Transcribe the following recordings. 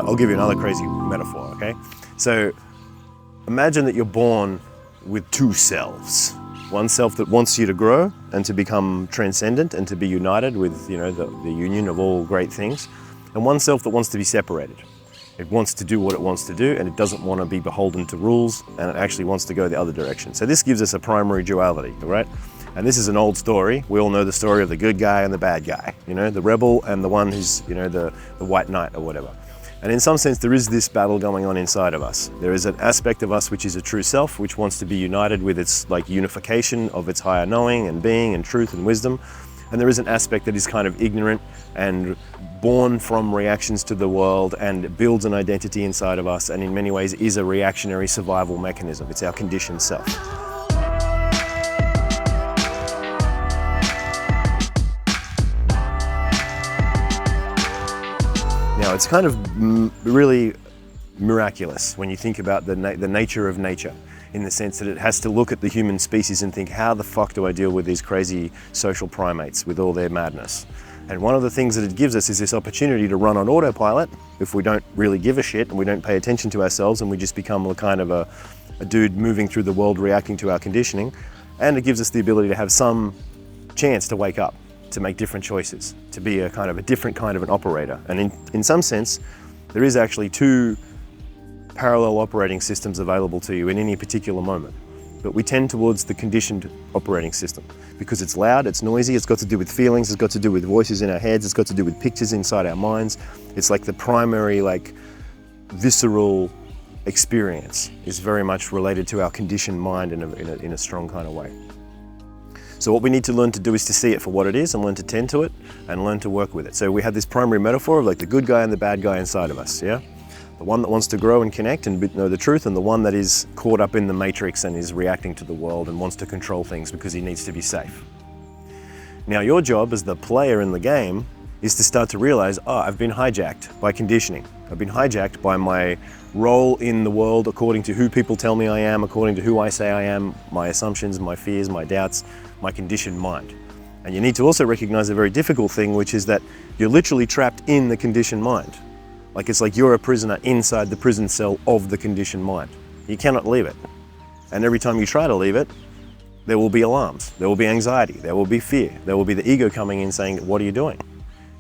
I'll give you another crazy metaphor, okay? So imagine that you're born with two selves. One self that wants you to grow and to become transcendent and to be united with, the union of all great things. And one self that wants to be separated. It wants to do what it wants to do, and it doesn't want to be beholden to rules, and it actually wants to go the other direction. So this gives us a primary duality, right? And this is an old story. We all know the story of the good guy and the bad guy, the rebel and the one who's, the white knight or whatever. And in some sense, there is this battle going on inside of us. There is an aspect of us which is a true self, which wants to be united with its unification of its higher knowing and being and truth and wisdom. And there is an aspect that is kind of ignorant and born from reactions to the world and builds an identity inside of us, and in many ways is a reactionary survival mechanism. It's our conditioned self. Now, it's kind of really miraculous when you think about the nature of nature, in the sense that it has to look at the human species and think, how the fuck do I deal with these crazy social primates with all their madness? And one of the things that it gives us is this opportunity to run on autopilot if we don't really give a shit and we don't pay attention to ourselves, and we just become a kind of a dude moving through the world reacting to our conditioning. And it gives us the ability to have some chance to wake up, to make different choices, to be a different kind of an operator. And in some sense, there is actually two parallel operating systems available to you in any particular moment. But we tend towards the conditioned operating system because it's loud, it's noisy, it's got to do with feelings, it's got to do with voices in our heads, it's got to do with pictures inside our minds. It's like the primary, visceral experience is very much related to our conditioned mind in a strong kind of way. So what we need to learn to do is to see it for what it is and learn to tend to it and learn to work with it. So we have this primary metaphor of the good guy and the bad guy inside of us, yeah? The one that wants to grow and connect and know the truth, and the one that is caught up in the matrix and is reacting to the world and wants to control things because he needs to be safe. Now, your job as the player in the game is to start to realize, I've been hijacked by conditioning. I've been hijacked by my role in the world according to who people tell me I am, according to who I say I am, my assumptions, my fears, my doubts, my conditioned mind. And you need to also recognize a very difficult thing, which is that you're literally trapped in the conditioned mind. It's like you're a prisoner inside the prison cell of the conditioned mind. You cannot leave it. And every time you try to leave it, there will be alarms, there will be anxiety, there will be fear, there will be the ego coming in saying, what are you doing?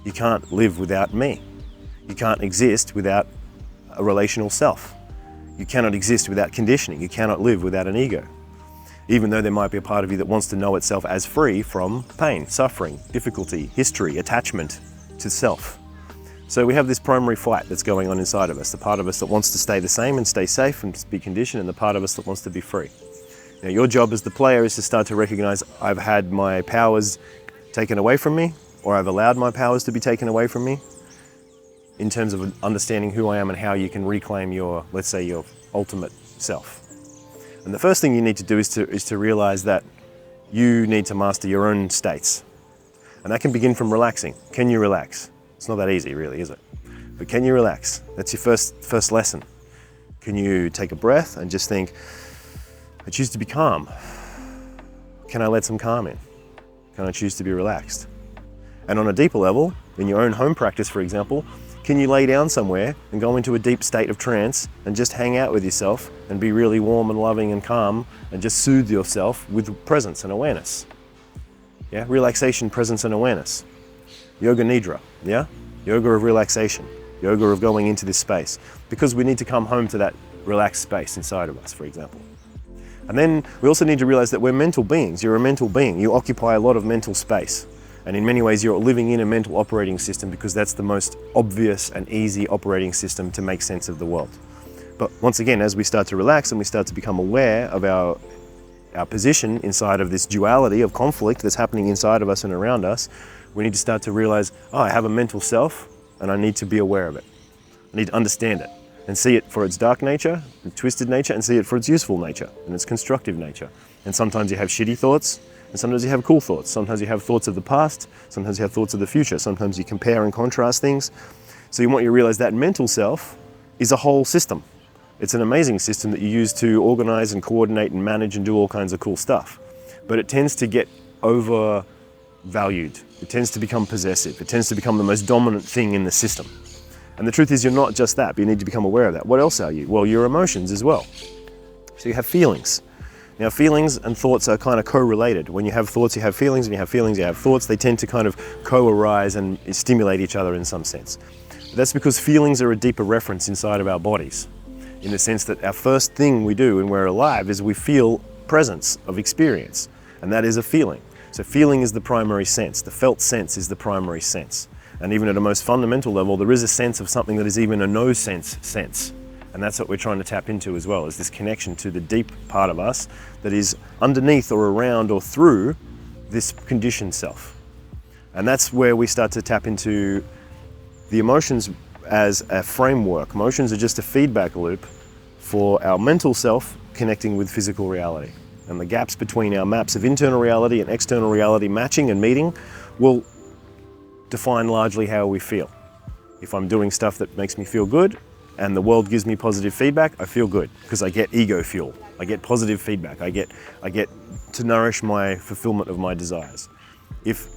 You can't live without me. You can't exist without a relational self. You cannot exist without conditioning. You cannot live without an ego. Even though there might be a part of you that wants to know itself as free from pain, suffering, difficulty, history, attachment to self. So we have this primary fight that's going on inside of us, the part of us that wants to stay the same and stay safe and be conditioned, and the part of us that wants to be free. Now, your job as the player is to start to recognize, I've had my powers taken away from me, or I've allowed my powers to be taken away from me, in terms of understanding who I am and how you can reclaim your, let's say, your ultimate self. And the first thing you need to do is to realize that you need to master your own states. And that can begin from relaxing. Can you relax? It's not that easy, really, is it? But can you relax? That's your first lesson. Can you take a breath and just think, I choose to be calm. Can I let some calm in? Can I choose to be relaxed? And on a deeper level, in your own home practice, for example, can you lay down somewhere and go into a deep state of trance and just hang out with yourself and be really warm and loving and calm and just soothe yourself with presence and awareness? Yeah, relaxation, presence and awareness. Yoga Nidra, yeah? Yoga of relaxation, yoga of going into this space, because we need to come home to that relaxed space inside of us, for example. And then we also need to realize that we're mental beings. You're a mental being. You occupy a lot of mental space. And in many ways, you're living in a mental operating system because that's the most obvious and easy operating system to make sense of the world. But once again, as we start to relax and we start to become aware of our position inside of this duality of conflict that's happening inside of us and around us, we need to start to realize, I have a mental self and I need to be aware of it. I need to understand it and see it for its dark nature, its twisted nature, and see it for its useful nature and its constructive nature. And sometimes you have shitty thoughts, and sometimes you have cool thoughts. Sometimes you have thoughts of the past, sometimes you have thoughts of the future. Sometimes you compare and contrast things. So you want you to realize that mental self is a whole system. It's an amazing system that you use to organize and coordinate and manage and do all kinds of cool stuff. But it tends to get overvalued. It tends to become possessive. It tends to become the most dominant thing in the system. And the truth is you're not just that, but you need to become aware of that. What else are you? Well, your emotions as well. So you have feelings. Now, feelings and thoughts are kind of co-related. When you have thoughts, you have feelings, and you have feelings, you have thoughts. They tend to kind of co-arise and stimulate each other in some sense. But that's because feelings are a deeper reference inside of our bodies, in the sense that our first thing we do when we're alive is we feel presence of experience, and that is a feeling. So feeling is the primary sense. The felt sense is the primary sense. And even at a most fundamental level, there is a sense of something that is even a no sense sense. And that's what we're trying to tap into as well, is this connection to the deep part of us that is underneath or around or through this conditioned self. And that's where we start to tap into the emotions as a framework. Emotions are just a feedback loop for our mental self connecting with physical reality. And the gaps between our maps of internal reality and external reality matching and meeting will define largely how we feel. If I'm doing stuff that makes me feel good and the world gives me positive feedback, I feel good because I get ego fuel. I get positive feedback. I get to nourish my fulfillment of my desires. If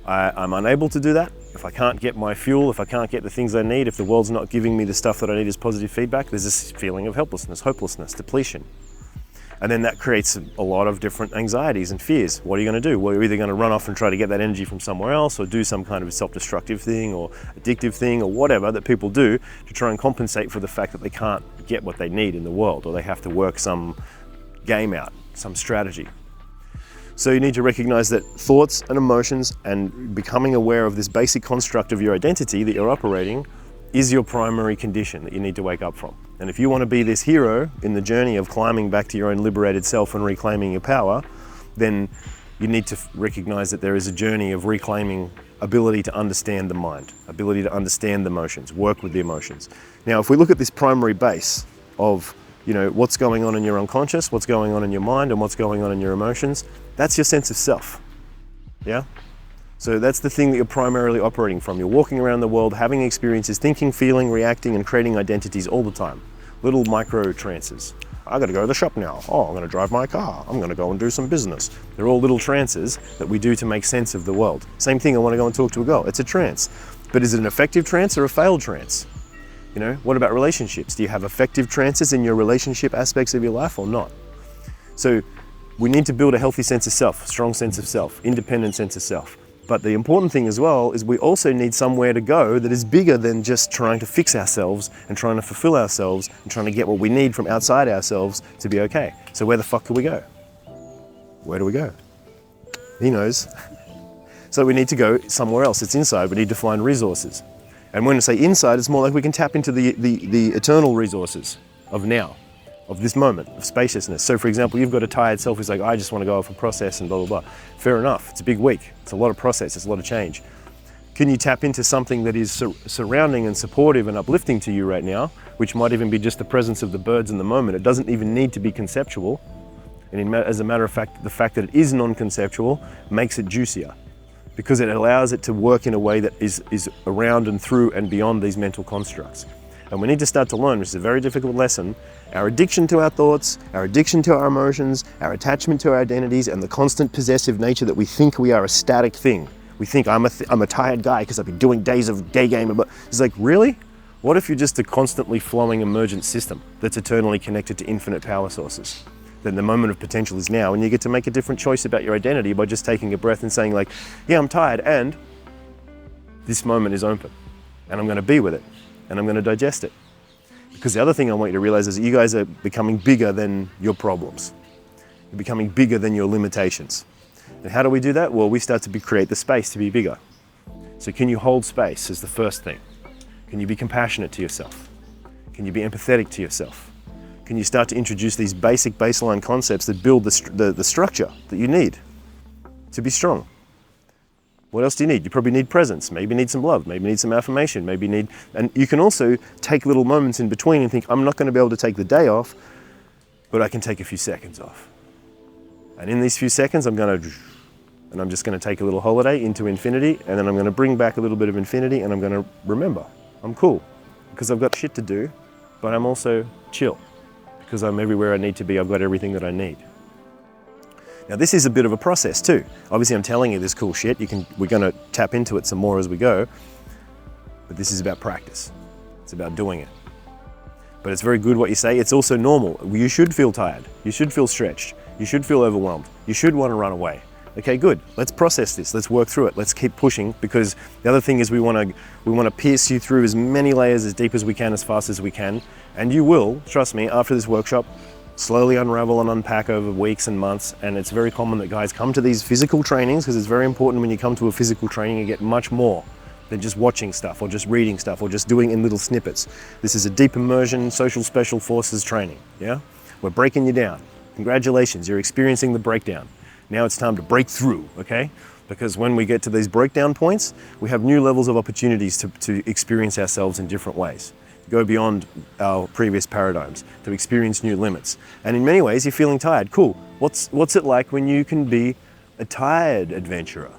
I'm unable to do that, if I can't get my fuel, if I can't get the things I need, if the world's not giving me the stuff that I need as positive feedback, there's this feeling of helplessness, hopelessness, depletion. And then that creates a lot of different anxieties and fears. What are you going to do? Well, you're either going to run off and try to get that energy from somewhere else, or do some kind of self-destructive thing or addictive thing or whatever that people do to try and compensate for the fact that they can't get what they need in the world, or they have to work some game out, some strategy. So you need to recognize that thoughts and emotions and becoming aware of this basic construct of your identity that you're operating is your primary condition that you need to wake up from. And if you want to be this hero in the journey of climbing back to your own liberated self and reclaiming your power, then you need to recognize that there is a journey of reclaiming ability to understand the mind, ability to understand the emotions, work with the emotions. Now, if we look at this primary base of, what's going on in your unconscious, what's going on in your mind, and what's going on in your emotions, that's your sense of self. Yeah? So that's the thing that you're primarily operating from. You're walking around the world, having experiences, thinking, feeling, reacting, and creating identities all the time. Little micro trances. I gotta go to the shop now. Oh, I'm gonna drive my car. I'm gonna go and do some business. They're all little trances that we do to make sense of the world. Same thing, I wanna go and talk to a girl. It's a trance. But is it an effective trance or a failed trance? What about relationships? Do you have effective trances in your relationship aspects of your life or not? So we need to build a healthy sense of self, strong sense of self, independent sense of self. But the important thing as well is we also need somewhere to go that is bigger than just trying to fix ourselves and trying to fulfill ourselves and trying to get what we need from outside ourselves to be okay. So where the fuck do we go? Where do we go? He knows. So we need to go somewhere else. It's inside. We need to find resources. And when I say inside, it's more like we can tap into the eternal resources of now, of this moment, of spaciousness. So for example, you've got a tired self who's like, I just want to go off a process and blah, blah, blah. Fair enough, it's a big week. It's a lot of process, it's a lot of change. Can you tap into something that is surrounding and supportive and uplifting to you right now, which might even be just the presence of the birds in the moment? It doesn't even need to be conceptual. And as a matter of fact, the fact that it is non-conceptual makes it juicier, because it allows it to work in a way that is around and through and beyond these mental constructs. And we need to start to learn, which is a very difficult lesson, our addiction to our thoughts, our addiction to our emotions, our attachment to our identities, and the constant possessive nature that we think we are a static thing. We think I'm a tired guy because I've been doing days of day game. But it's like, really? What if you're just a constantly flowing emergent system that's eternally connected to infinite power sources? Then the moment of potential is now, and you get to make a different choice about your identity by just taking a breath and saying like, yeah, I'm tired, and this moment is open, and I'm going to be with it, and I'm going to digest it. Because the other thing I want you to realize is that you guys are becoming bigger than your problems. You're becoming bigger than your limitations. And how do we do that? Well, we start to create the space to be bigger. So can you hold space is the first thing. Can you be compassionate to yourself? Can you be empathetic to yourself? Can you start to introduce these basic baseline concepts that build the structure that you need to be strong? What else do you need? You probably need presence, maybe need some love, maybe need some affirmation, and you can also take little moments in between and think, I'm not going to be able to take the day off, but I can take a few seconds off. And in these few seconds, I'm just going to take a little holiday into infinity, and then I'm going to bring back a little bit of infinity, and I'm going to remember, I'm cool, because I've got shit to do, but I'm also chill, because I'm everywhere I need to be, I've got everything that I need. Now this is a bit of a process too. Obviously I'm telling you this cool shit, we're going to tap into it some more as we go, but this is about practice. about doing it. But it's very good what you say. It's also normal. You should feel tired. You should feel stretched. You should feel overwhelmed. You should want to run away. Okay, good. Let's process this. Let's work through it. Let's keep pushing, because the other thing is we want to pierce you through as many layers as deep as we can, as fast as we can. And you will, trust me, after this workshop, slowly unravel and unpack over weeks and months. And it's very common that guys come to these physical trainings, because it's very important when you come to a physical training, you get much more than just watching stuff or just reading stuff or just doing in little snippets. This is a deep immersion, social special forces training, yeah? We're breaking you down. Congratulations, you're experiencing the breakdown. Now it's time to break through, okay? Because when we get to these breakdown points, we have new levels of opportunities to experience ourselves in different ways, to go beyond our previous paradigms, to experience new limits. And in many ways, you're feeling tired. Cool. What's it like when you can be a tired adventurer?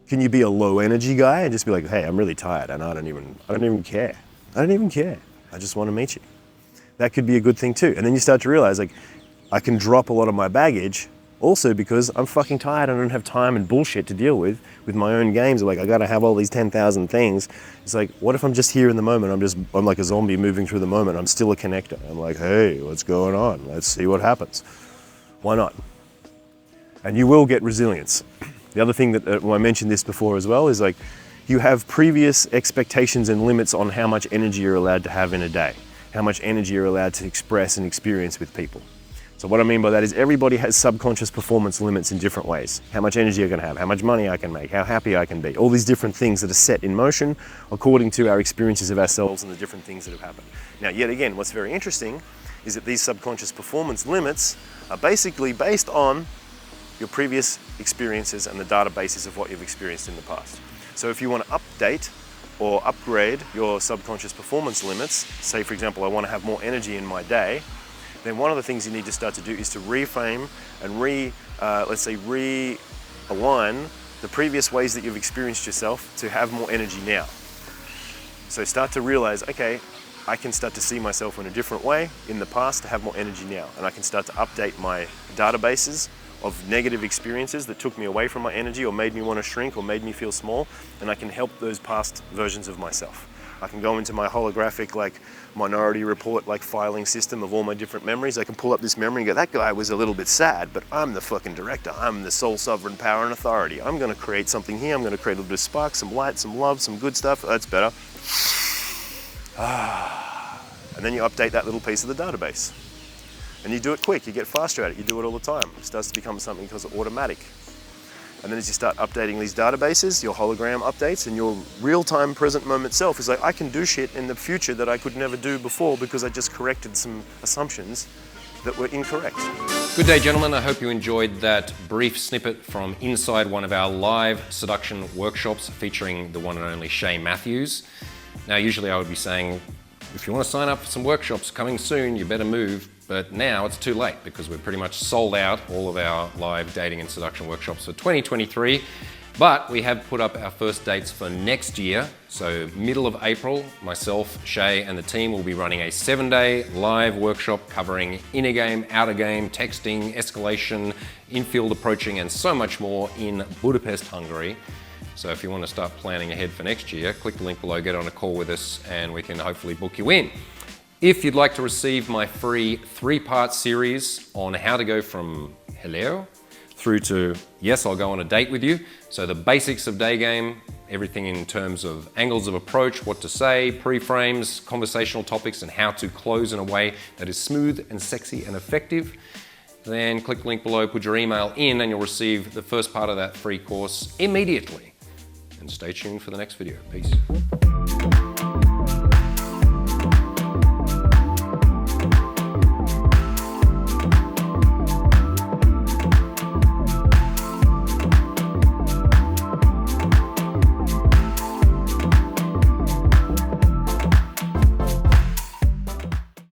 Can you be a low energy guy and just be like, hey, I'm really tired and I don't even care. I don't even care. I just want to meet you. That could be a good thing too. And then you start to realize, like, I can drop a lot of my baggage also because I'm fucking tired and I don't have time and bullshit to deal with my own games. Like, I gotta have all these 10,000 things. It's like, what if I'm just here in the moment? I'm like a zombie moving through the moment. I'm still a connector. I'm like, hey, what's going on? Let's see what happens. Why not? And you will get resilience. The other thing that, I mentioned this before as well, is like, you have previous expectations and limits on how much energy you're allowed to have in a day, how much energy you're allowed to express and experience with people. So what I mean by that is everybody has subconscious performance limits in different ways. How much energy I can have, how much money I can make, how happy I can be, all these different things that are set in motion according to our experiences of ourselves and the different things that have happened. Now, yet again, what's very interesting is that these subconscious performance limits are basically based on your previous experiences and the databases of what you've experienced in the past. So if you want to update or upgrade your subconscious performance limits, say for example, I want to have more energy in my day, then one of the things you need to start to do is to reframe and realign the previous ways that you've experienced yourself to have more energy now. So start to realize, okay, I can start to see myself in a different way in the past to have more energy now. And I can start to update my databases of negative experiences that took me away from my energy or made me want to shrink or made me feel small, and I can help those past versions of myself. I can go into my holographic, like, Minority Report, like, filing system of all my different memories. I can pull up this memory and go, that guy was a little bit sad, but I'm the fucking director. I'm the sole sovereign power and authority. I'm going to create something here. I'm going to create a little bit of spark, some light, some love, some good stuff. That's better. And then you update that little piece of the database. And you do it quick, you get faster at it, you do it all the time. It starts to become something because it's automatic. And then as you start updating these databases, your hologram updates, and your real-time present moment self is like, I can do shit in the future that I could never do before because I just corrected some assumptions that were incorrect. Good day, gentlemen. I hope you enjoyed that brief snippet from inside one of our live seduction workshops featuring the one and only Shay Matthews. Now, usually I would be saying, if you want to sign up for some workshops coming soon, you better move. But now it's too late because we're pretty much sold out all of our live dating and seduction workshops for 2023. But we have put up our first dates for next year. So middle of April, myself, Shay, and the team will be running a 7-day live workshop covering inner game, outer game, texting, escalation, infield approaching, and so much more in Budapest, Hungary. So if you want to start planning ahead for next year, click the link below, get on a call with us, and we can hopefully book you in. If you'd like to receive my free 3-part series on how to go from hello through to yes, I'll go on a date with you. So the basics of day game, everything in terms of angles of approach, what to say, pre-frames, conversational topics, and how to close in a way that is smooth and sexy and effective, then click the link below, put your email in, and you'll receive the first part of that free course immediately. And stay tuned for the next video. Peace.